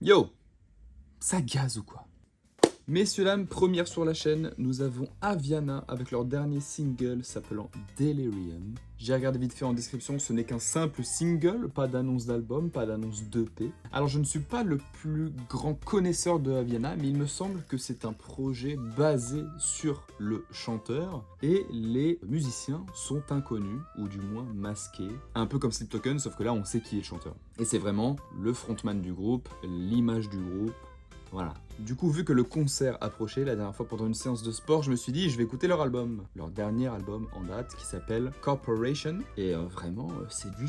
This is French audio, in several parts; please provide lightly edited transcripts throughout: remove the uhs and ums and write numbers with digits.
Yo, ça gaze ou quoi? Messieurs, dames, première sur la chaîne, nous avons Aviana avec leur dernier single s'appelant Delirium. J'ai regardé vite fait en description, ce n'est qu'un simple single, pas d'annonce d'album, pas d'annonce d'EP. Alors je ne suis pas le plus grand connaisseur de Aviana, mais il me semble que c'est un projet basé sur le chanteur et les musiciens sont inconnus, ou du moins masqués, un peu comme Sleep Token, sauf que là on sait qui est le chanteur. Et c'est vraiment le frontman du groupe, l'image du groupe. Voilà. Du coup, vu que le concert approchait, la dernière fois pendant une séance de sport, je me suis dit, je vais écouter leur album. Leur dernier album en date qui s'appelle Corporation. Et vraiment, c'est du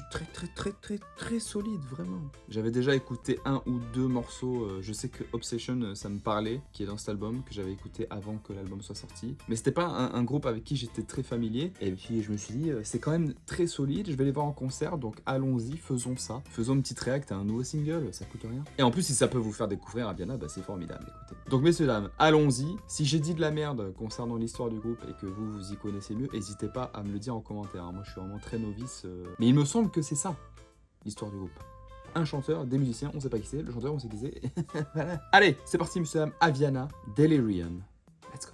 très solide, vraiment. J'avais déjà écouté un ou deux morceaux, je sais que Obsession, ça me parlait, qui est dans cet album, que j'avais écouté avant que l'album soit sorti. Mais c'était pas un groupe avec qui j'étais très familier. Et puis je me suis dit, c'est quand même très solide, je vais les voir en concert, donc allons-y, faisons ça. Faisons une petite réact à un nouveau single, ça coûte rien. Et en plus, si ça peut vous faire découvrir Aviana, bah c'est formidable. Écoutez. Donc messieurs dames, allons-y. Si j'ai dit de la merde concernant l'histoire du groupe et que vous y connaissez mieux, n'hésitez pas à me le dire en commentaire. Moi je suis vraiment très novice. Mais il me semble que c'est ça, l'histoire du groupe. Un chanteur, des musiciens, on sait pas qui c'est, le chanteur on sait qui c'est. Voilà. Allez, c'est parti messieurs dames, Aviana, Delirium. Let's go.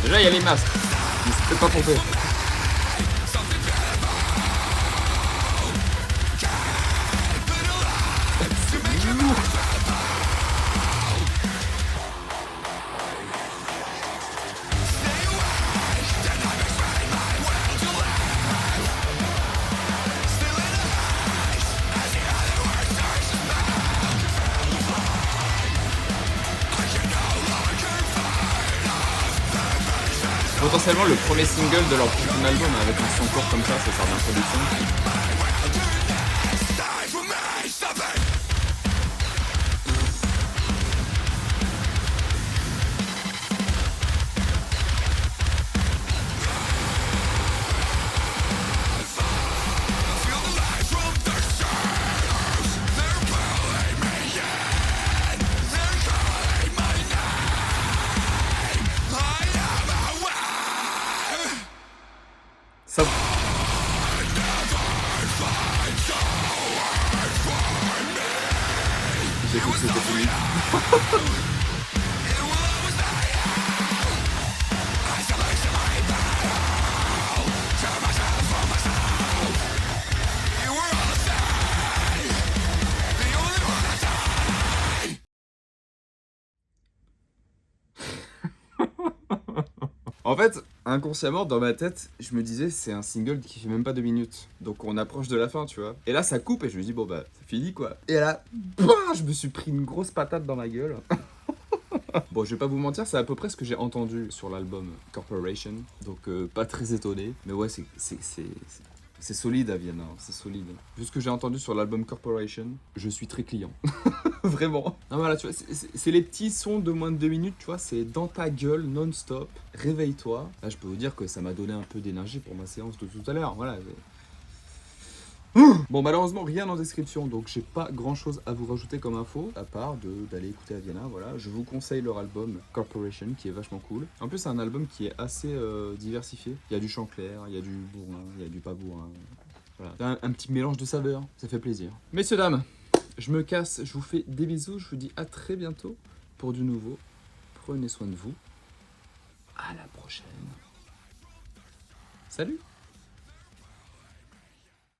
Déjà, il y a les masques. Mais c'est peut-être pas trompé. Potentiellement le premier single de leur prochain album avec un son court comme ça sort d'introduction. Ça... J'ai cru que c'était fini. En fait, inconsciemment, dans ma tête, je me disais, c'est un single qui fait même pas 2 minutes. Donc on approche de la fin, tu vois. Et là, ça coupe et je me dis, bon bah, c'est fini quoi. Et là, je me suis pris une grosse patate dans la gueule. Bon, je vais pas vous mentir, c'est à peu près ce que j'ai entendu sur l'album Corporation. Donc pas très étonné. Mais ouais, c'est solide, Aviana, c'est solide. Vu ce que j'ai entendu sur l'album Corporation, je suis très client. Vraiment. Non, voilà, tu vois, c'est les petits sons de moins de 2 minutes, tu vois, c'est dans ta gueule, non-stop, réveille-toi. Là, je peux vous dire que ça m'a donné un peu d'énergie pour ma séance de tout à l'heure, voilà. Bon, malheureusement, rien en description, donc j'ai pas grand-chose à vous rajouter comme info, à part d'aller écouter Aviana, voilà. Je vous conseille leur album Corporation, qui est vachement cool. En plus, c'est un album qui est assez diversifié. Il y a du chant clair, il y a du bourrin, il y a du pas bourrin. Voilà. Un petit mélange de saveurs, ça fait plaisir. Messieurs, dames, je me casse, je vous fais des bisous, je vous dis à très bientôt pour du nouveau. Prenez soin de vous. À la prochaine. Salut!